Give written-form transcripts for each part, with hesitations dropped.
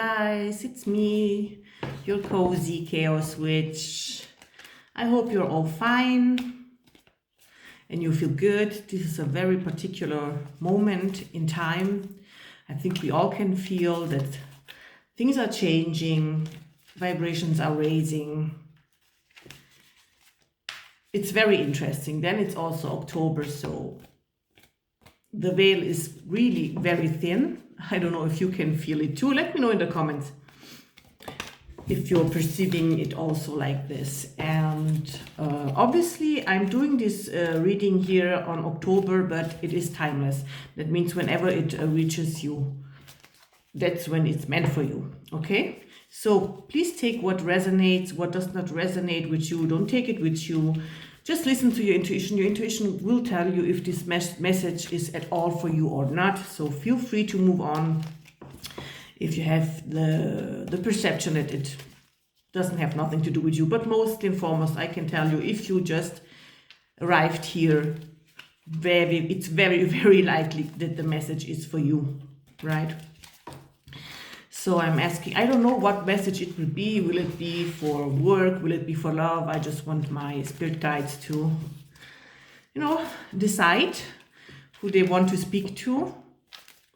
guys, it's me, your cozy chaos witch. I hope you're all fine and you feel good. This is a very particular moment in time. I think we all can feel that things are changing, vibrations are raising. It's very interesting. Then it's also October, so the veil is really very thin. I don't know if you can feel it too. Let me know in the comments if you're perceiving it also like this. And obviously I'm doing this reading here on October, but it is timeless. That means whenever it reaches you, that's when it's meant for you. Okay, so please take what resonates, what does not resonate with you. Don't take it with you. Just listen to your intuition. Your intuition will tell you if this message is at all for you or not. So feel free to move on if you have the perception that it doesn't have nothing to do with you. But most and foremost, I can tell you, if you just arrived here, it's very, very likely that the message is for you, right? So I'm asking, I don't know what message it will be. Will it be for work? Will it be for love? I just want my spirit guides to, decide who they want to speak to.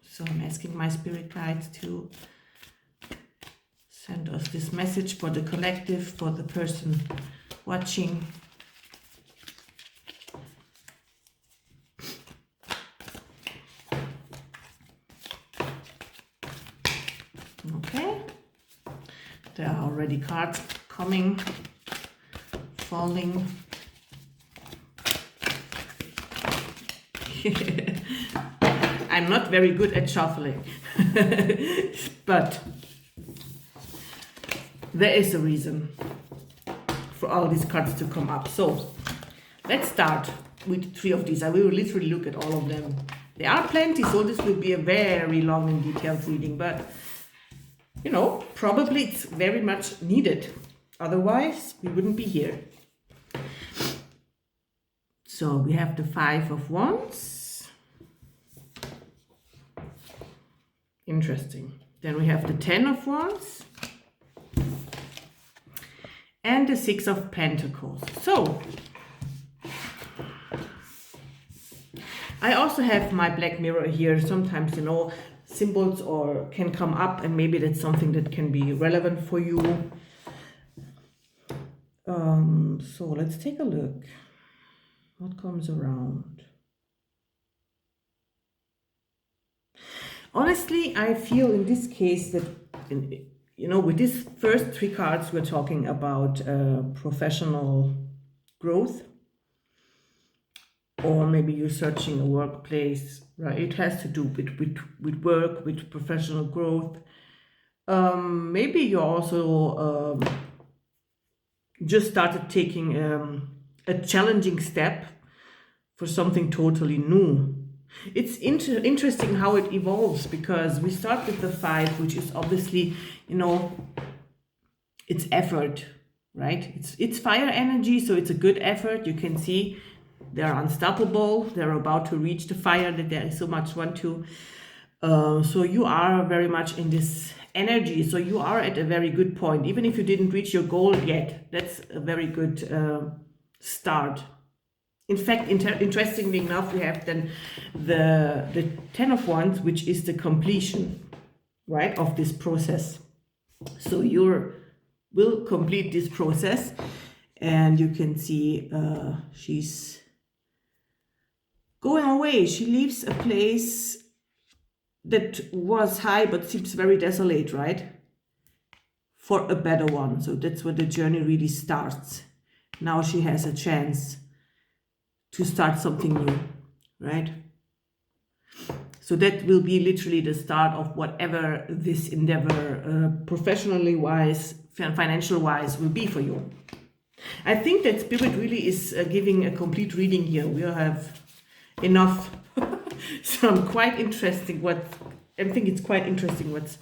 So I'm asking my spirit guides to send us this message for the collective, for the person watching. Okay, there are already cards coming, falling. I'm not very good at shuffling, but there is a reason for all these cards to come up. So let's start with 3 of these. I will literally look at all of them. There are plenty, so this will be a very long and detailed reading, but probably it's very much needed. Otherwise, we wouldn't be here. So we have the 5 of Wands. Interesting. Then we have the 10 of Wands. And the 6 of Pentacles. So I also have my black mirror here. Sometimes, symbols can come up, and maybe that's something that can be relevant for you. So let's take a look. What comes around? Honestly, I feel in this case that, with these first 3 cards, we're talking about professional growth. Or maybe you're searching a workplace, right? It has to do with work, with professional growth. Maybe you also just started taking a challenging step for something totally new. It's interesting how it evolves, because we start with the 5, which is obviously, it's effort, right? It's fire energy, so it's a good effort. You can see they're unstoppable. They're about to reach the fire that they so much want to. So you are very much in this energy. So you are at a very good point. Even if you didn't reach your goal yet, that's a very good start. In fact, interestingly enough, we have then the 10 of Wands, which is the completion, right, of this process. So you will complete this process, and you can see she's going away. She leaves a place that was high but seems very desolate, right? For a better one. So that's where the journey really starts. Now she has a chance to start something new, right? So that will be literally the start of whatever this endeavor, professionally wise, financial wise, will be for you. I think that Spirit really is giving a complete reading here. We have enough. So I'm quite interesting I think it's quite interesting what's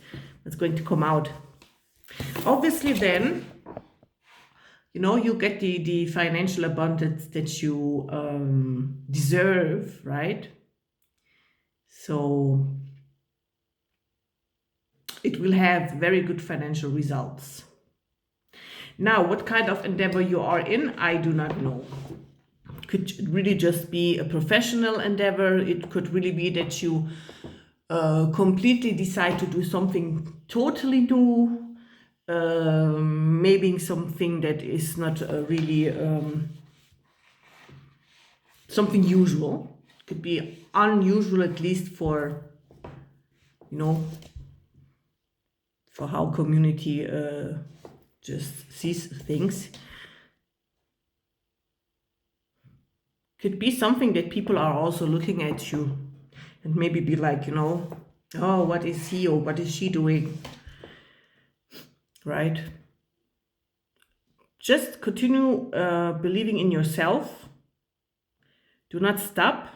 going to come out. Obviously then, you get the financial abundance that you deserve, right? So it will have very good financial results. Now, what kind of endeavor you are in, I do not know. Could really just be a professional endeavor. It could really be that you completely decide to do something totally new, maybe something that is not really something usual. Could be unusual, at least for, you know, for how community just sees things. Could be something that people are also looking at you and maybe be like, you know, oh, what is he or what is she doing? Right? Just continue believing in yourself. Do not stop.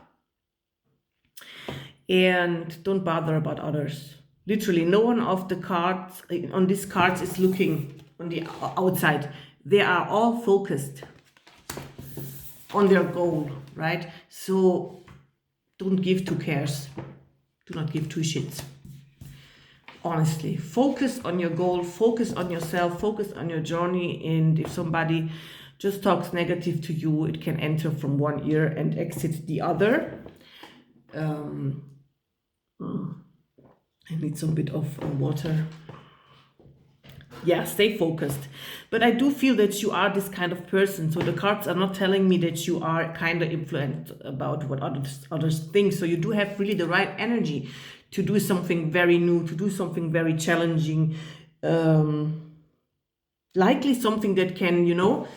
And don't bother about others. Literally, no one of the cards on these cards is looking on the outside. They are all focused on their goal, right? So don't give two cares. Do not give two shits. Honestly, focus on your goal, focus on yourself, focus on your journey. And if somebody just talks negative to you, it can enter from one ear and exit the other. I need some bit of water. Yeah, stay focused. But I do feel that you are this kind of person. So the cards are not telling me that you are kind of influenced about what others think. So you do have really the right energy to do something very new, to do something very challenging. Likely something that can, you know,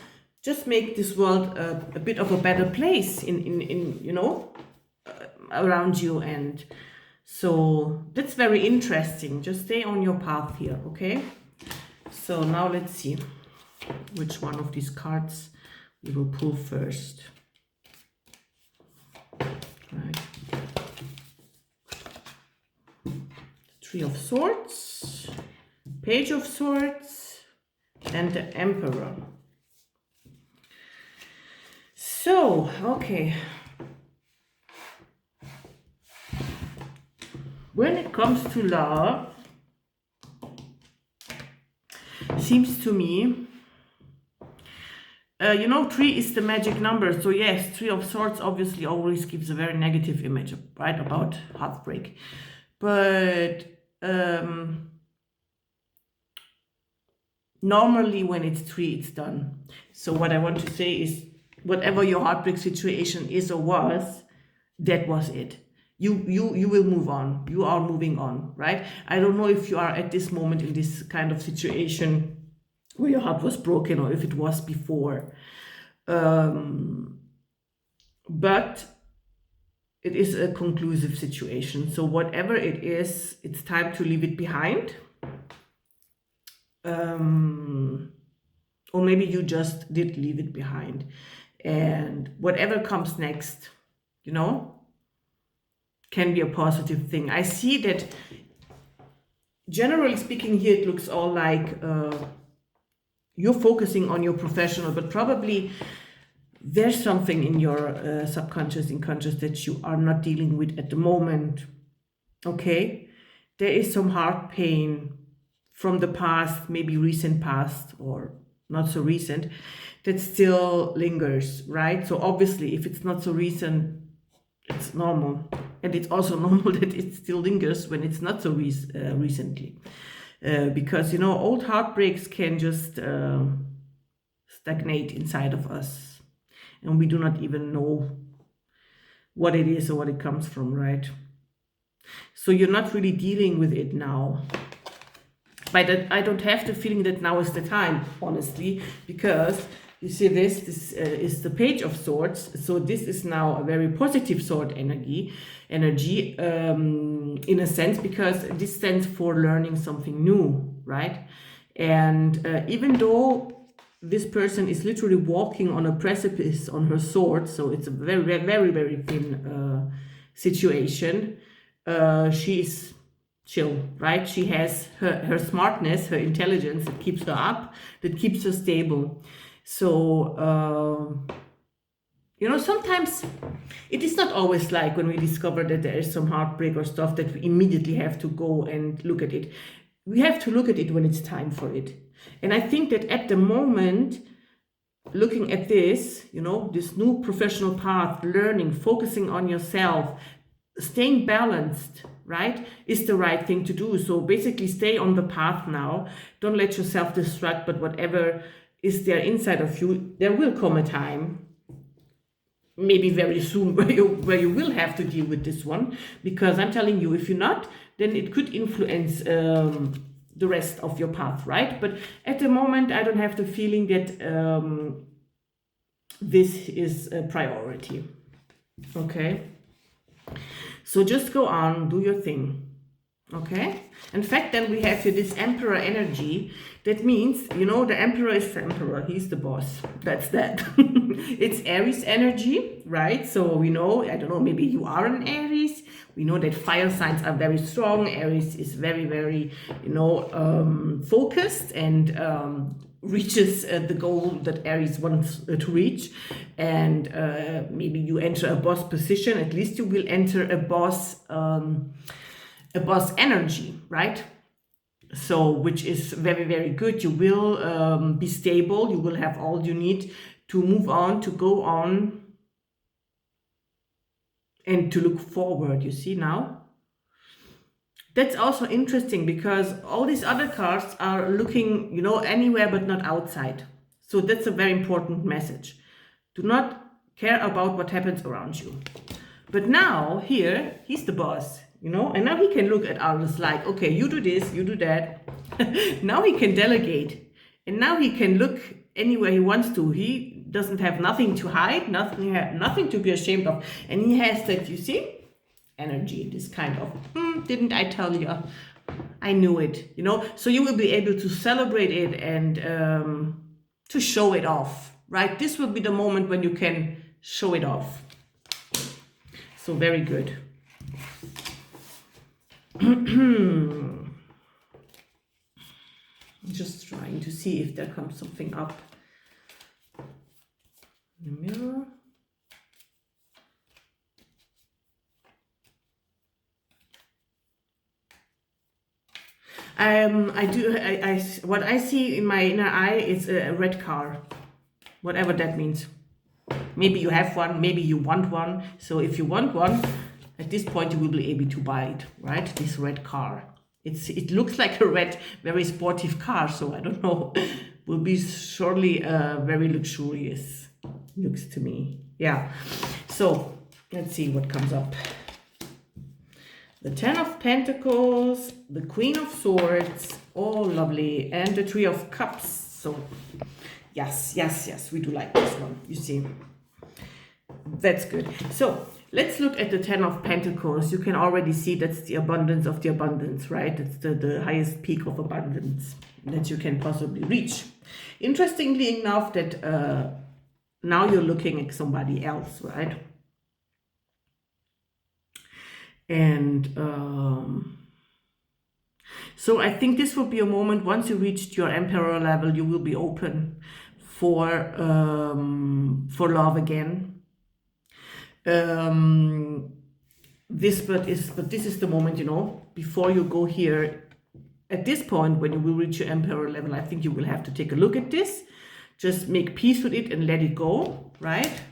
just make this world a bit of a better place in you know, around you. And so that's very interesting. Just stay on your path here, okay? So now let's see which one of these cards we will pull first. Right. Three of Swords, Page of Swords, and the Emperor. So, okay. When it comes to love, seems to me, you know, 3 is the magic number. So yes, 3 of Swords obviously always gives a very negative image, right, about heartbreak. But normally when it's 3, it's done. So what I want to say is, whatever your heartbreak situation is or was, that was it. You will move on. You are moving on, right? I don't know if you are at this moment in this kind of situation where your heart was broken or if it was before. But it is a conclusive situation. So whatever it is, it's time to leave it behind. Or maybe you just did leave it behind. And whatever comes next, you know, can be a positive thing. I see that, generally speaking, here it looks all like you're focusing on your professional, but probably there's something in your subconscious, unconscious that you are not dealing with at the moment. Okay? There is some heart pain from the past, maybe recent past or not so recent, that still lingers, right? So obviously, if it's not so recent, it's normal. And it's also normal that it still lingers when it's not so recently. Because, you know, old heartbreaks can just stagnate inside of us. And we do not even know what it is or what it comes from, right? So you're not really dealing with it now. But I don't have the feeling that now is the time, honestly, because you see this is the Page of Swords. So this is now a very positive sword energy in a sense, because this stands for learning something new, right? And even though this person is literally walking on a precipice on her sword, so it's a very, very, very thin situation, she is chill, right? She has her smartness, her intelligence that keeps her up, that keeps her stable. So, you know, sometimes it is not always like when we discover that there is some heartbreak or stuff that we immediately have to go and look at it. we have to look at it when it's time for it. And I think that at the moment, looking at this, you know, this new professional path, learning, focusing on yourself, staying balanced, right, is the right thing to do. So basically stay on the path now. Don't let yourself distract, but whatever is there inside of you, there will come a time, maybe very soon, where you will have to deal with this one, because I'm telling you, if you're not, then it could influence the rest of your path, right? But at the moment, I don't have the feeling that this is a priority. Okay, so just go on, do your thing. Okay, in fact, then we have here this emperor energy. That means, you know, the emperor is the emperor, he's the boss. That's that. It's Aries energy, right? So we know, I don't know, maybe you are an Aries. We know that fire signs are very strong. Aries is very, very, you know, focused and reaches the goal that Aries wants to reach. And maybe you enter a boss position. At least you will enter a boss energy, right? So, which is very, very good. You will be stable. You will have all you need to move on, to go on, and to look forward. You see now? That's also interesting because all these other cards are looking, you know, anywhere but not outside. So that's a very important message. Do not care about what happens around you. But now, here, he's the boss. You know, and now he can look at others like, okay, you do this, you do that. Now he can delegate. And now he can look anywhere he wants to. He doesn't have nothing to hide, nothing to be ashamed of. And he has that, you see, energy, this kind of, didn't I tell you? I knew it, you know. So you will be able to celebrate it and to show it off, right? This will be the moment when you can show it off. So very good. Just trying to see if there comes something up. The mirror. What I see in my inner eye is a red car, whatever that means. Maybe you have one, maybe you want one. So if you want one, at this point you will be able to buy it, right? This red car. It looks like a red, very sportive car, so I don't know. Will be surely very luxurious, looks to me. Yeah. So let's see what comes up. The Ten of Pentacles, the Queen of Swords, oh lovely, and the Three of Cups. So yes, we do like this one, you see. That's good. So let's look at the Ten of Pentacles. You can already see that's the abundance of the abundance, right? It's the highest peak of abundance that you can possibly reach. Interestingly enough, that now you're looking at somebody else, right? And so I think this will be a moment, once you reached your Emperor level, you will be open for love again. This is the moment, you know, before you go here. At this point, when you will reach your Emperor level, I think you will have to take a look at this. Just make peace with it and let it go, right?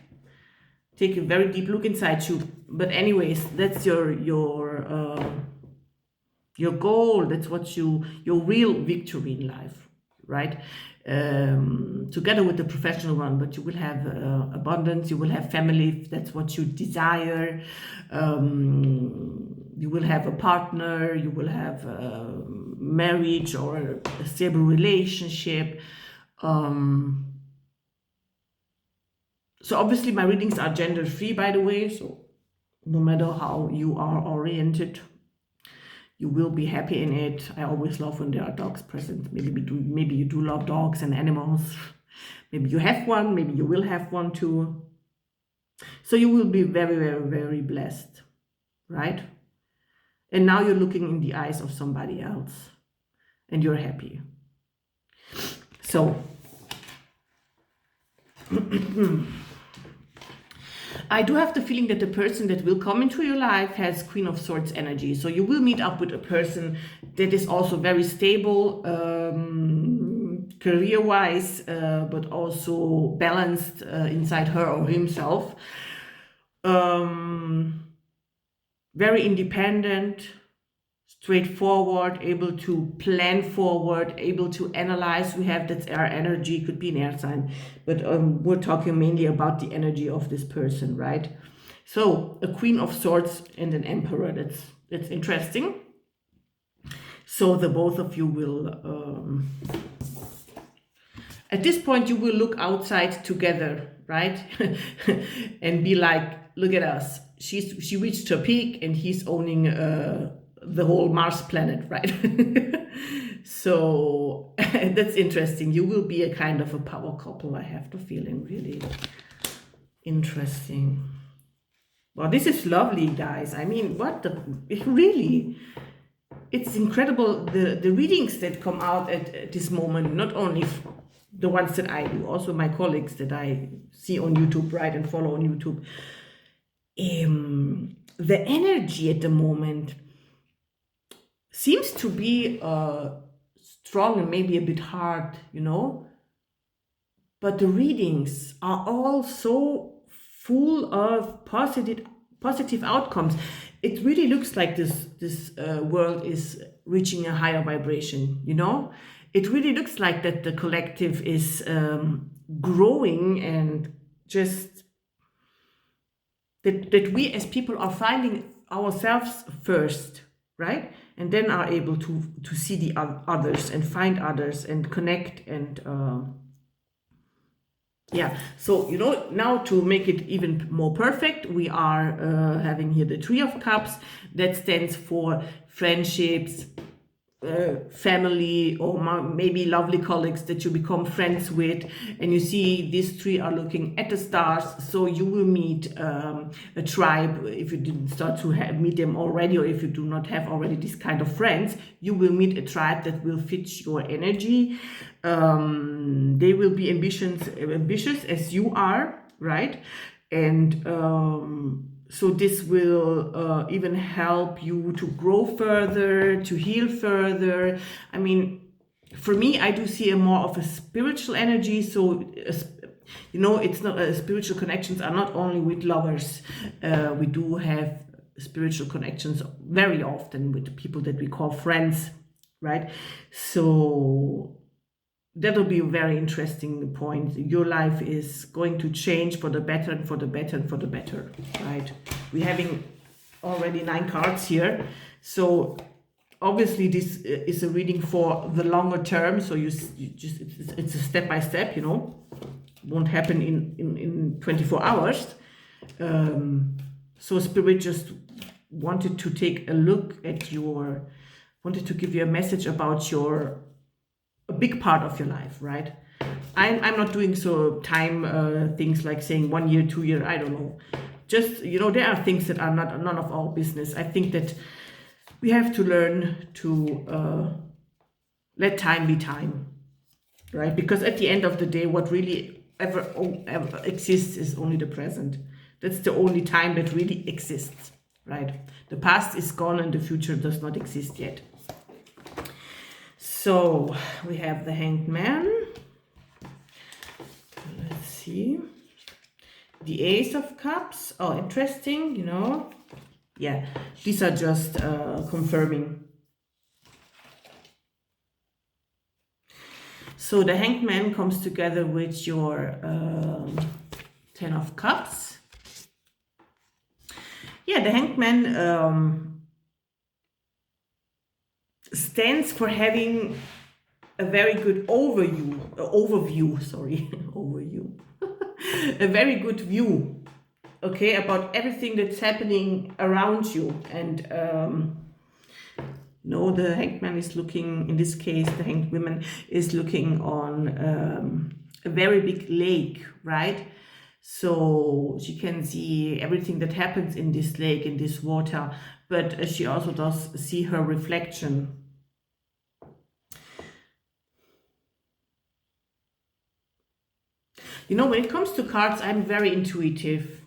Take a very deep look inside you. But anyways, that's your goal. That's what your real victory in life, right? Together with the professional one, but you will have abundance, you will have family, if that's what you desire. You will have a partner, you will have marriage or a stable relationship. So obviously my readings are gender free, by the way, so no matter how you are oriented, you will be happy in it. I always love when there are dogs present. Maybe you do love dogs and animals. Maybe you have one, maybe you will have one too. So you will be very, very, very blessed, right? And now you're looking in the eyes of somebody else and you're happy. So I do have the feeling that the person that will come into your life has Queen of Swords energy. So you will meet up with a person that is also very stable, career-wise, but also balanced inside her or himself. Very independent, straightforward, able to plan forward, able to analyze. We have that's air energy, could be an air sign, but we're talking mainly about the energy of this person, right? So a Queen of Swords and an Emperor, that's interesting. So the both of you will, at this point, you will look outside together, right? And be like, look at us. She reached her peak and he's owning the whole Mars planet, right? So that's interesting. You will be a kind of a power couple, I have the feeling. Really interesting. Well, this is lovely, guys. I mean, really, it's incredible, the readings that come out at this moment, not only the ones that I do, also my colleagues that I see on YouTube, right, and follow on YouTube. The energy at the moment seems to be strong and maybe a bit hard, you know, but the readings are all so full of positive outcomes. It really looks like this world is reaching a higher vibration, you know. It really looks like that the collective is growing, and just that we as people are finding ourselves first, right? And then are able to see the others and find others and connect and yeah. So, you know, now to make it even more perfect, we are having here the Three of Cups. That stands for friendships, family, or maybe lovely colleagues that you become friends with. And you see these three are looking at the stars, so you will meet a tribe. If you didn't start to meet them already, or if you do not have already this kind of friends, you will meet a tribe that will fit your energy. They will be ambitious as you are, right? And so this will even help you to grow further, to heal further. I mean, for me, I do see a more of a spiritual energy. So, you know, it's not spiritual connections are not only with lovers. We do have spiritual connections very often with people that we call friends, right? So that'll be a very interesting point. Your life is going to change for the better and for the better and for the better, right? We're having already 9 cards here. So obviously this is a reading for the longer term. So you just, it's a step by step, you know, won't happen in 24 hours. So Spirit just wanted to take a look at wanted to give you a message about a big part of your life, right? I'm not doing so time things like saying 1 year, 2 year, I don't know. Just, you know, there are things that are none of our business. I think that we have to learn to let time be time, right? Because at the end of the day, what really ever exists is only the present. That's the only time that really exists, right? The past is gone and the future does not exist yet. So we have the Hanged Man. Let's see. The Ace of Cups. Oh, interesting, you know. Yeah, these are just confirming. So the Hanged Man comes together with your 10 of Cups. Yeah, the Hanged Man stands for having a very good overview, a very good view, okay, about everything that's happening around you. And no, the Hanged Man is looking, in this case, the Hanged Woman is looking on a very big lake, right? So she can see everything that happens in this lake, in this water, but she also does see her reflection. You know, when it comes to cards, I'm very intuitive.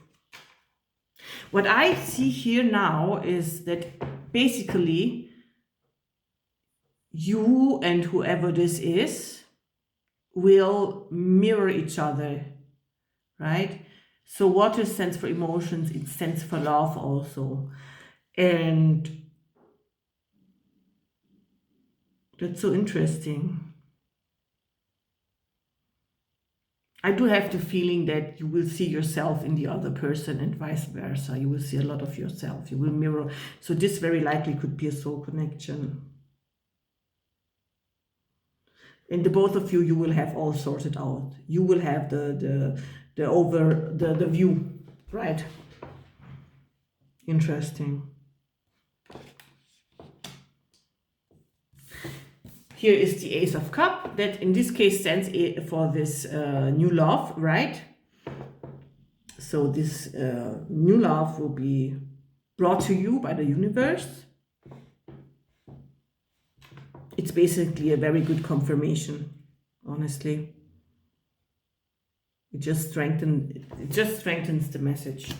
What I see here now is that basically you and whoever this is will mirror each other, right? So water stands for emotions, it stands for love also. And that's so interesting. I do have the feeling that you will see yourself in the other person and vice versa. You will see a lot of yourself. You will mirror. So this very likely could be a soul connection. And the both of you, you will have all sorted out. You will have the view, right? Interesting. Here is the Ace of Cups, that in this case stands for this new love, right? So this new love will be brought to you by the universe. It's basically a very good confirmation, honestly. It just strengthens the message.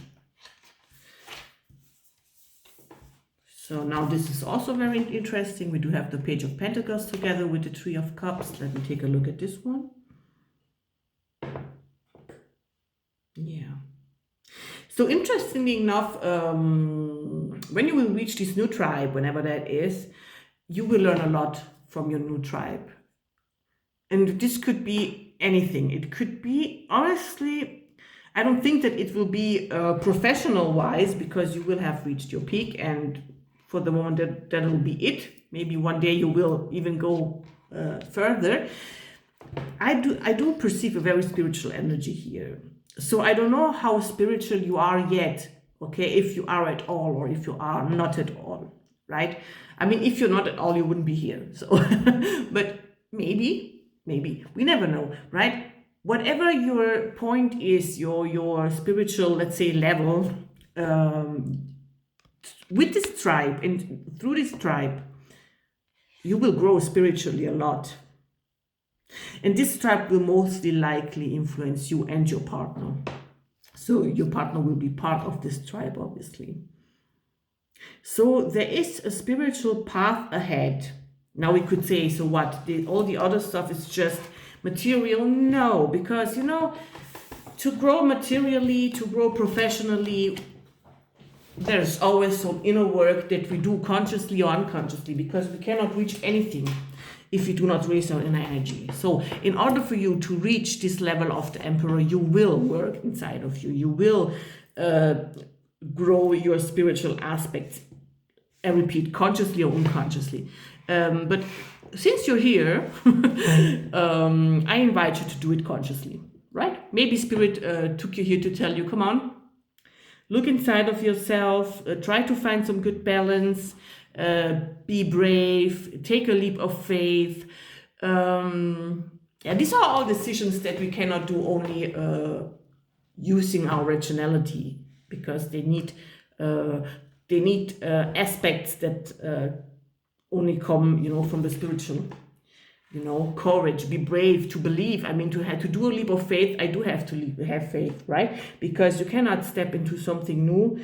So now this is also very interesting. We do have the Page of Pentacles together with the Three of Cups. Let me take a look at this one. Yeah. So interestingly enough, when you will reach this new tribe, whenever that is, you will learn a lot from your new tribe. And this could be anything. It could be, honestly, I don't think that it will be professional-wise, because you will have reached your peak, and for the moment that will be it. Maybe one day you will even go further. I do perceive a very spiritual energy here. So I don't know how spiritual you are yet, okay, if you are at all or if you are not at all, right? I mean, if you're not at all, you wouldn't be here. So, but maybe, we never know, right? Whatever your point is, your spiritual, let's say, level, with this tribe and through this tribe, you will grow spiritually a lot. And this tribe will mostly likely influence you and your partner. So your partner will be part of this tribe, obviously. So there is a spiritual path ahead. Now we could say, so what? All the other stuff is just material? No, because, you know, to grow materially, to grow professionally, there's always some inner work that we do consciously or unconsciously, because we cannot reach anything if we do not raise our inner energy. So in order for you to reach this level of the Emperor, you will work inside of you. You will grow your spiritual aspects. I repeat, consciously or unconsciously. But since you're here, I invite you to do it consciously, right? Maybe Spirit took you here to tell you, come on, look inside of yourself, try to find some good balance, be brave, take a leap of faith. Yeah, these are all decisions that we cannot do only using our rationality, because they need aspects that only come, you know, from the spiritual. You know, courage, be brave, to believe. I mean, to do a leap of faith, I do have to have faith, right? Because you cannot step into something new.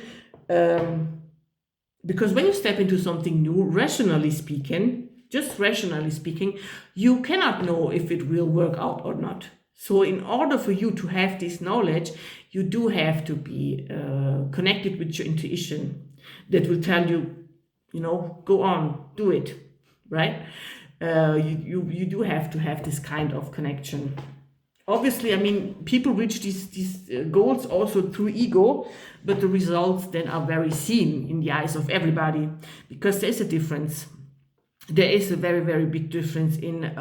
Because when you step into something new, rationally speaking, just rationally speaking, you cannot know if it will work out or not. So in order for you to have this knowledge, you do have to be connected with your intuition that will tell you, you know, go on, do it, right? You do have to have this kind of connection. Obviously, I mean, people reach these goals also through ego, but the results then are very seen in the eyes of everybody, because there's a difference. There is a very, very big difference in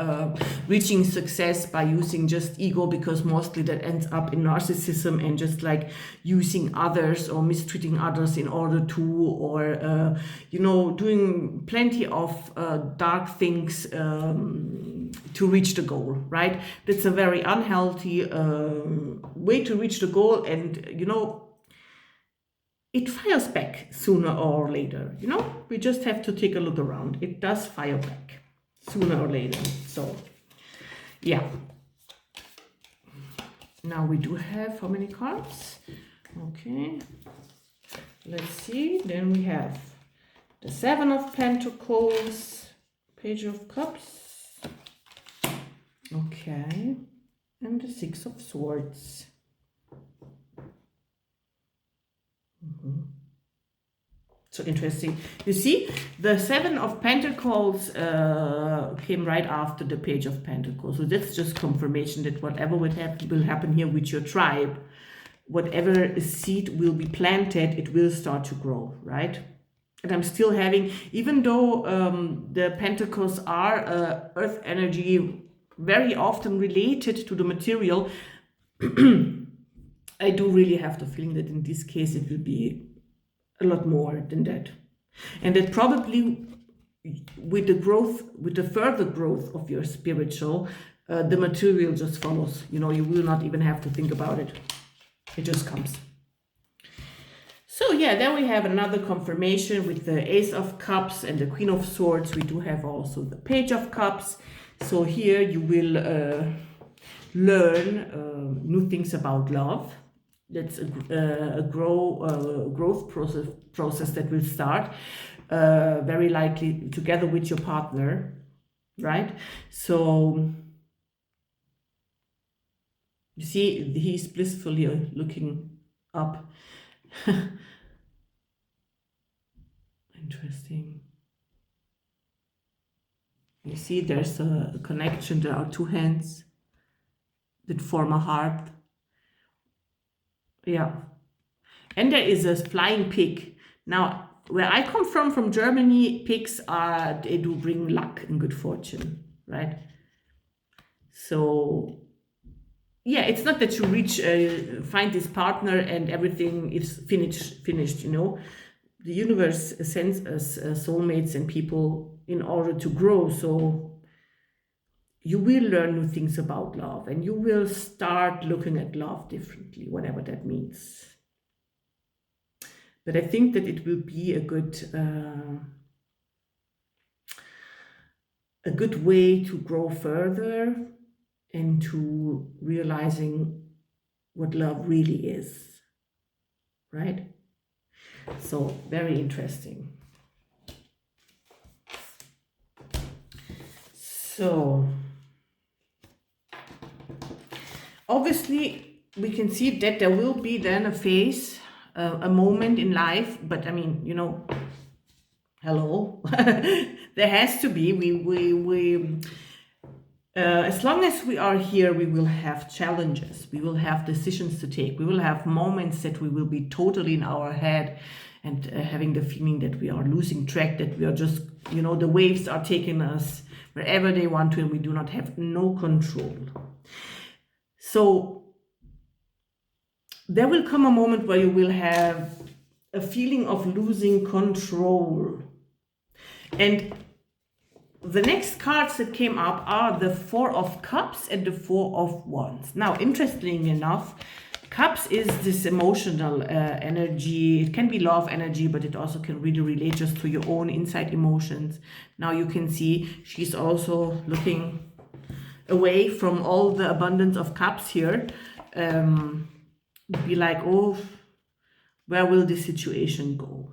reaching success by using just ego, because mostly that ends up in narcissism and just like using others or mistreating others in order to, or, you know, doing plenty of dark things to reach the goal, right? That's a very unhealthy way to reach the goal, and, you know, it fires back sooner or later, you know? We just have to take a look around. It does fire back sooner or later. So, yeah. Now we do have how many cards? Okay. let's see. Then we have the Seven of Pentacles, Page of Cups. Okay. And the Six of Swords. So interesting. You see, the Seven of Pentacles came right after the Page of Pentacles. So that's just confirmation that whatever will happen here with your tribe, whatever seed will be planted, it will start to grow, right? And I'm still having, even though the Pentacles are earth energy, very often related to the material, I do really have the feeling that in this case it will be a lot more than that. And that probably with the growth, with the further growth of your spiritual, the material just follows. You know, you will not even have to think about it. It just comes. So yeah, then we have another confirmation with the Ace of Cups and the Queen of Swords. We do have also the Page of Cups. So here you will learn new things about love. That's a growth process that will start very likely together with your partner, right? So you see, he's blissfully looking up. Interesting. You see, there's a connection. There are two hands that form a heart. Yeah. And there is a flying pig. Now, where I come from Germany, pigs they do bring luck and good fortune, right? So yeah, it's not that you find this partner and everything is finished, you know. The universe sends us soulmates and people in order to grow. So you will learn new things about love and you will start looking at love differently, whatever that means. But I think that it will be a good way to grow further and to realizing what love really is, right? So very interesting. So obviously we can see that there will be then a phase, a moment in life, but I mean, you know, hello, there has to be, as long as we are here, we will have challenges, we will have decisions to take, we will have moments that we will be totally in our head and having the feeling that we are losing track, that we are just, you know, the waves are taking us wherever they want to and we do not have no control. So there will come a moment where you will have a feeling of losing control. And the next cards that came up are the Four of Cups and the Four of Wands. Now, interestingly enough, Cups is this emotional energy. It can be love energy, but it also can really relate just to your own inside emotions. Now you can see she's also looking away from all the abundance of cups here. Be like, oh, where will this situation go?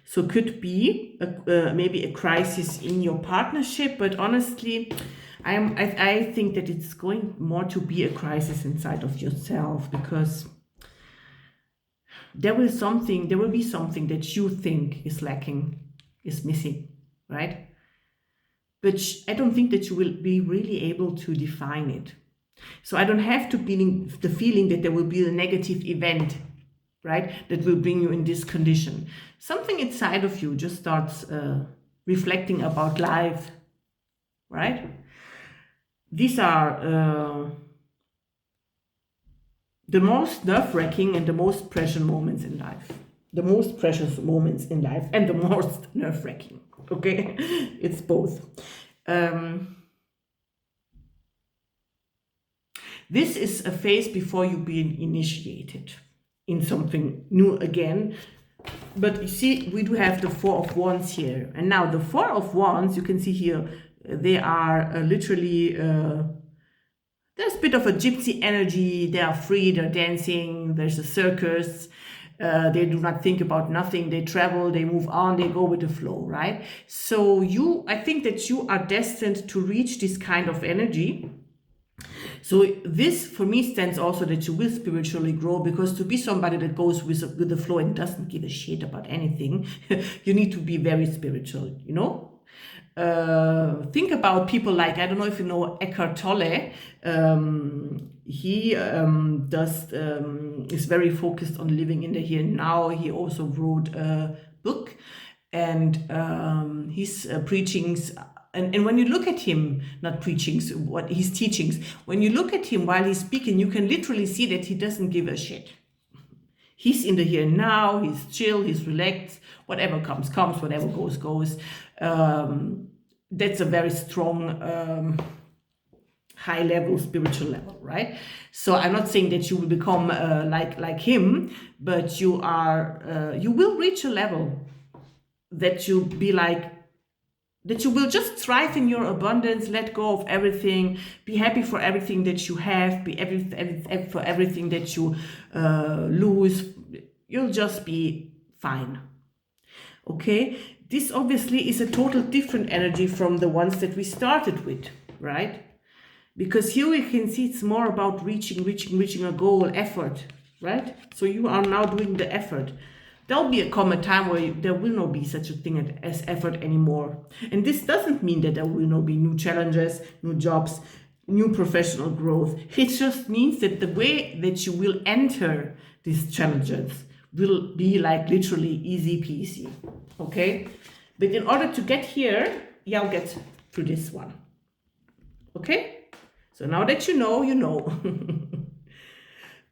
So could be maybe a crisis in your partnership, but honestly, I think that it's going more to be a crisis inside of yourself, because there will be something that you think is lacking, is missing, right? But I don't think that you will be really able to define it. So I don't have to be the feeling that there will be a negative event, right, that will bring you in this condition. Something inside of you just starts reflecting about life, right? These are the most nerve-wracking and the most precious moments in life. The most precious moments in life and the most nerve-wracking, okay? It's both. This is a phase before you being initiated in something new again. But you see, we do have the Four of Wands here. And now the Four of Wands, you can see here, they are literally, there's a bit of a gypsy energy. They are free, they're dancing, there's a circus. They do not think about nothing. They travel, they move on, they go with the flow, right? So I think that you are destined to reach this kind of energy. So this for me stands also that you will spiritually grow, because to be somebody that goes with the flow and doesn't give a shit about anything, you need to be very spiritual, you know? Think about people like, I don't know if you know Eckhart Tolle. He is very focused on living in the here and now. He also wrote a book, and his preachings, and when you look at him, not preachings, what his teachings, when you look at him while he's speaking, you can literally see that he doesn't give a shit. He's in the here and now, he's chill, he's relaxed, whatever comes, whatever goes. That's a very strong, high level, spiritual level, right? So I'm not saying that you will become like him, but you will reach a level that you be like, that you will just thrive in your abundance, let go of everything, be happy for everything that you have, be for everything that you lose. You'll just be fine. Okay? This obviously is a total different energy from the ones that we started with, right? Because here we can see it's more about reaching a goal, effort, right? So you are now doing the effort. There'll be a common time where there will not be such a thing as effort anymore. And this doesn't mean that there will not be new challenges, new jobs, new professional growth. It just means that the way that you will enter these challenges will be like literally easy peasy, okay? But in order to get here, I'll get through this one, okay? So now that you know, you know.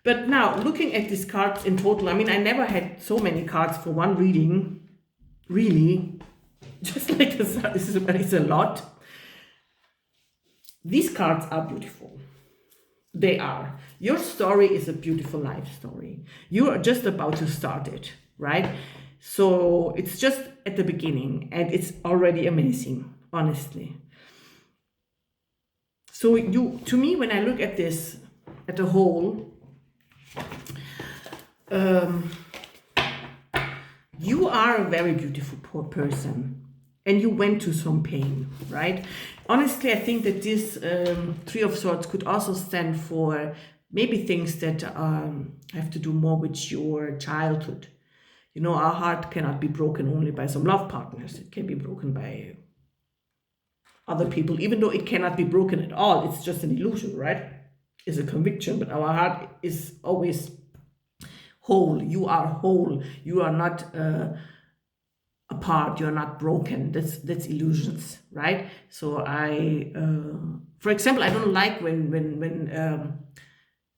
But now, looking at these cards in total, I mean, I never had so many cards for one reading, really. Just like this is a lot. These cards are beautiful. They are. Your story is a beautiful life story. You are just about to start it, right? So it's just at the beginning, and it's already amazing, honestly. So to me, when I look at this, at the whole, you are a very beautiful poor person, and you went through some pain, right? Honestly, I think that this Three of Swords could also stand for maybe things that have to do more with your childhood. You know, our heart cannot be broken only by some love partners. It can be broken by other people, even though it cannot be broken at all. It's just an illusion, right? It's a conviction, but our heart is always whole. You are whole. You are not apart. You're not broken. That's illusions, right? So for example, I don't like when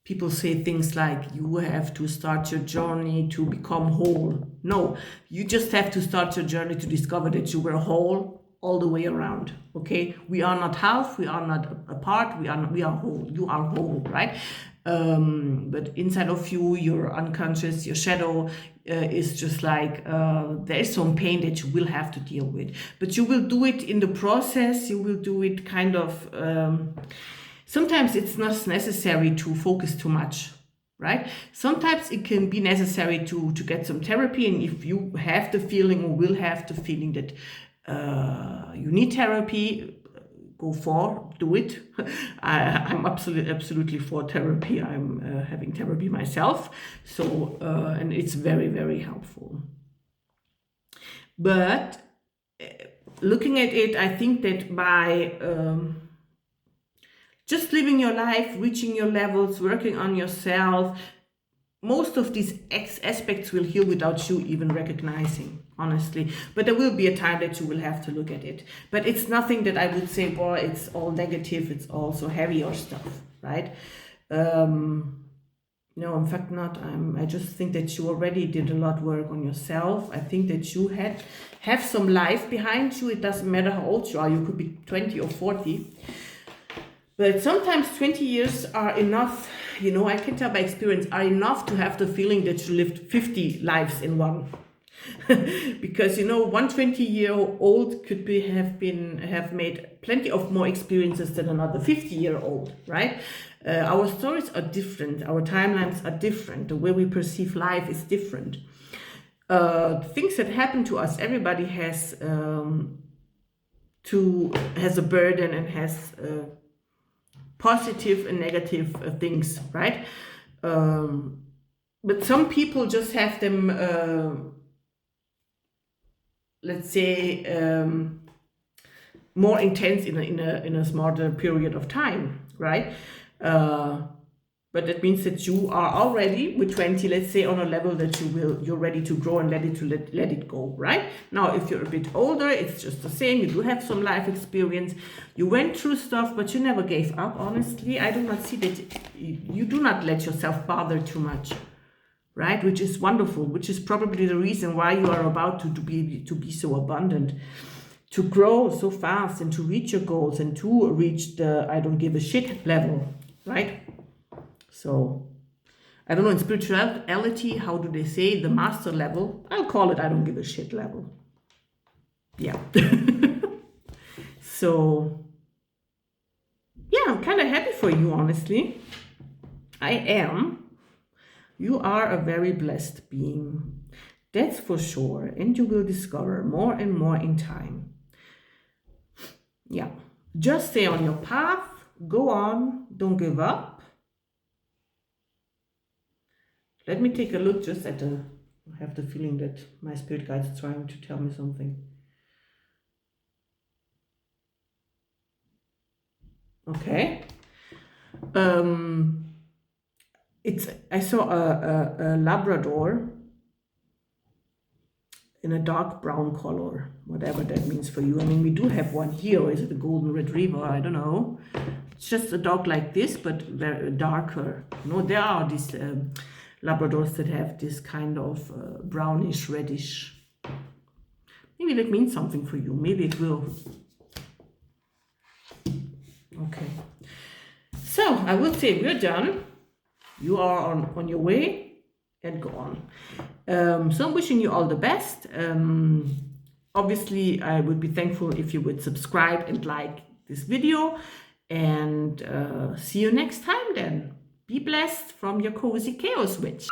people say things like you have to start your journey to become whole. No, you just have to start your journey to discover that you were whole all the way around. Okay, we are not half, we are not apart, we are whole. You are whole, right? But inside of you, your unconscious, your shadow is just like there is some pain that you will have to deal with, but you will do it in the process. You will do it kind of sometimes it's not necessary to focus too much, right? Sometimes it can be necessary to get some therapy, and if you have the feeling or will have the feeling that you need therapy, do it. I'm absolutely for therapy. I'm having therapy myself, so and it's very, very helpful. But looking at it, I think that by just living your life, reaching your levels, working on yourself, most of these aspects will heal without you even recognizing, honestly. But there will be a time that you will have to look at it. But it's nothing that I would say, boy, it's all negative, it's all so heavy or stuff, right? No, in fact not. I just think that you already did a lot of work on yourself. I think that you have some life behind you. It doesn't matter how old you are. You could be 20 or 40. But sometimes 20 years are enough, you know, I can tell by experience, are enough to have the feeling that you lived 50 lives in one. Because you know, 120-year-old could have made plenty of more experiences than another 50-year-old, right? Our stories are different, our timelines are different, the way we perceive life is different. Things that happen to us, everybody has a burden and has positive and negative things, right? But some people just have them, let's say, more intense in a smaller period of time, right? But that means that you are already with 20, let's say, on a level that you're ready to grow and let it go, right? Now, if you're a bit older, it's just the same. You do have some life experience. You went through stuff, but you never gave up. Honestly, I do not see that you do not let yourself bother too much, right? Which is wonderful, which is probably the reason why you are about to be so abundant, to grow so fast and to reach your goals and to reach the I don't give a shit level, right? So, I don't know, in spirituality, how do they say the master level? I'll call it I don't give a shit level. Yeah. So, yeah, I'm kind of happy for you, honestly. I am. You are a very blessed being. That's for sure. And you will discover more and more in time. Yeah. Just stay on your path. Go on. Don't give up. Let me take a look just at I have the feeling that my spirit guide is trying to tell me something. Okay. I saw a Labrador in a dark brown color, whatever that means for you. I mean, we do have one here, or is it a golden retriever? I don't know. It's just a dog like this, but very darker. You know, there are these Labradors that have this kind of brownish, reddish. Maybe that means something for you. Maybe it will. Okay. So I would say we're done. You are on your way and go on. So I'm wishing you all the best. Obviously, I would be thankful if you would subscribe and like this video. And see you next time then. Be blessed from your Cozy Chaos Witch.